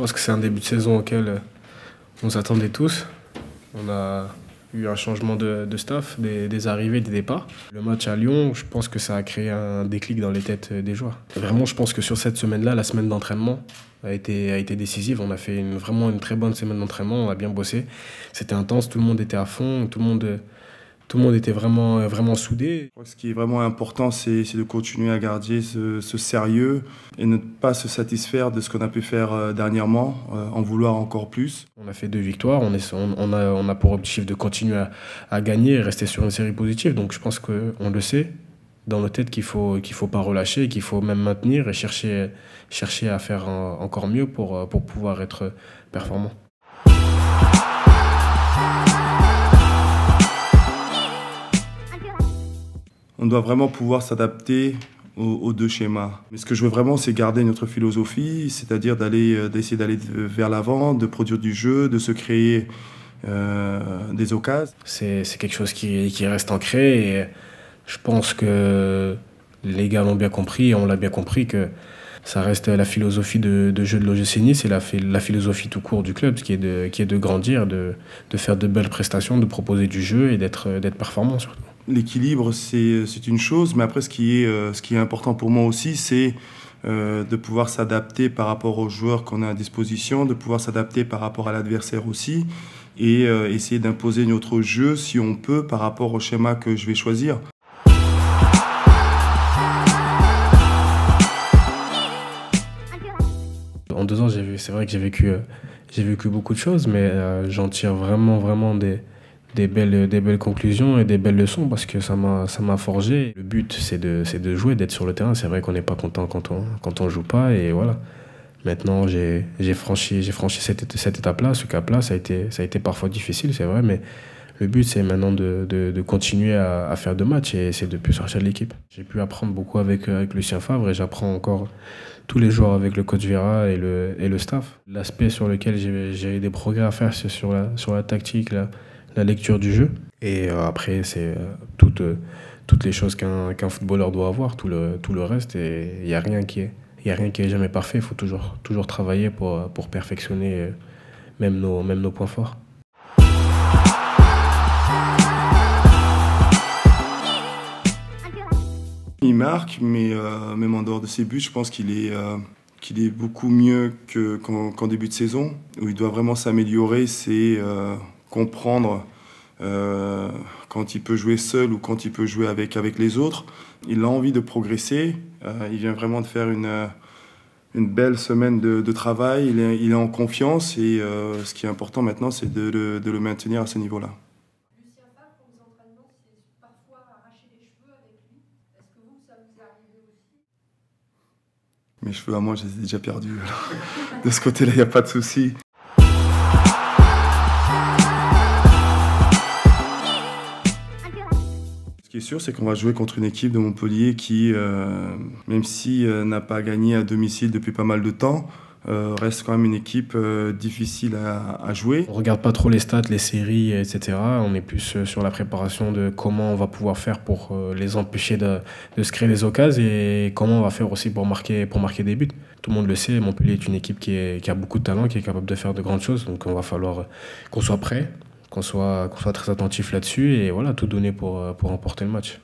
pense que c'est un début de saison auquel on s'attendait tous. On a eu un changement de staff, des arrivées, des départs. Le match à Lyon, je pense que ça a créé un déclic dans les têtes des joueurs. Et vraiment, je pense que sur cette semaine-là, la semaine d'entraînement a été décisive. On a fait vraiment une très bonne semaine d'entraînement, on a bien bossé. C'était intense, tout le monde était à fond, tout le monde était vraiment soudé. Je crois que ce qui est vraiment important, c'est de continuer à garder ce sérieux et ne pas se satisfaire de ce qu'on a pu faire dernièrement, en vouloir encore plus. On a fait 2 victoires, on a pour objectif de continuer à gagner et rester sur une série positive. Donc je pense qu'on le sait dans nos têtes qu'il faut pas relâcher, qu'il faut même maintenir et chercher à faire encore mieux pour pouvoir être performant. On doit vraiment pouvoir s'adapter aux 2 schémas. Mais ce que je veux vraiment, c'est garder notre philosophie, c'est-à-dire d'essayer d'aller vers l'avant, de produire du jeu, de se créer des occasions. C'est quelque chose qui reste ancré et je pense que les gars l'ont bien compris et on l'a bien compris que ça reste la philosophie de jeu de l'OGC Nice et la philosophie tout court du club, qui est de grandir, de faire de belles prestations, de proposer du jeu et d'être performant surtout. L'équilibre, c'est une chose, mais après, ce qui est important pour moi aussi, c'est de pouvoir s'adapter par rapport aux joueurs qu'on a à disposition, de pouvoir s'adapter par rapport à l'adversaire aussi, et essayer d'imposer notre jeu, si on peut, par rapport au schéma que je vais choisir. En 2 ans, c'est vrai que j'ai vécu beaucoup de choses, mais j'en tire vraiment des belles conclusions et des belles leçons parce que ça m'a forgé. Le but, c'est de jouer, d'être sur le terrain. C'est vrai qu'on n'est pas content quand on joue pas et voilà. Maintenant, j'ai franchi cette étape-là, ce cap-là. Ça a été parfois difficile, c'est vrai, mais le but, c'est maintenant de continuer à faire de matchs et c'est de ne plus sortir de l'équipe. J'ai pu apprendre beaucoup avec Lucien Favre et j'apprends encore tous les jours avec le coach Vieira et le staff. L'aspect sur lequel j'ai eu des progrès à faire, c'est sur la tactique, la lecture du jeu. Et après, c'est toutes les choses qu'un footballeur doit avoir, tout le reste. Et il n'y a rien qui est jamais parfait. Il faut toujours travailler pour perfectionner même nos points forts. Il marque, mais même en dehors de ses buts, je pense qu'il est beaucoup mieux qu'en début de saison. Où il doit vraiment s'améliorer, c'est comprendre quand il peut jouer seul ou quand il peut jouer avec les autres. Il a envie de progresser. Il vient vraiment de faire une belle semaine de travail. Il est en confiance et ce qui est important maintenant, c'est de le maintenir à ce niveau-là. Lucien Favre, pour les entraînements, c'est parfois arracher les cheveux avec lui. Est-ce que vous, ça vous est arrivé aussi? Mes cheveux à moi, je les ai déjà perdus. Alors. De ce côté-là, il n'y a pas de souci. Ce qui est sûr, c'est qu'on va jouer contre une équipe de Montpellier qui, même si n'a pas gagné à domicile depuis pas mal de temps, reste quand même une équipe difficile à jouer. On ne regarde pas trop les stats, les séries, etc. On est plus sur la préparation de comment on va pouvoir faire pour les empêcher de se créer des occasions et comment on va faire aussi pour marquer des buts. Tout le monde le sait, Montpellier est une équipe qui a beaucoup de talent, qui est capable de faire de grandes choses. Donc on va falloir qu'on soit prêt, qu'on soit très attentif là-dessus et voilà, tout donner pour remporter le match.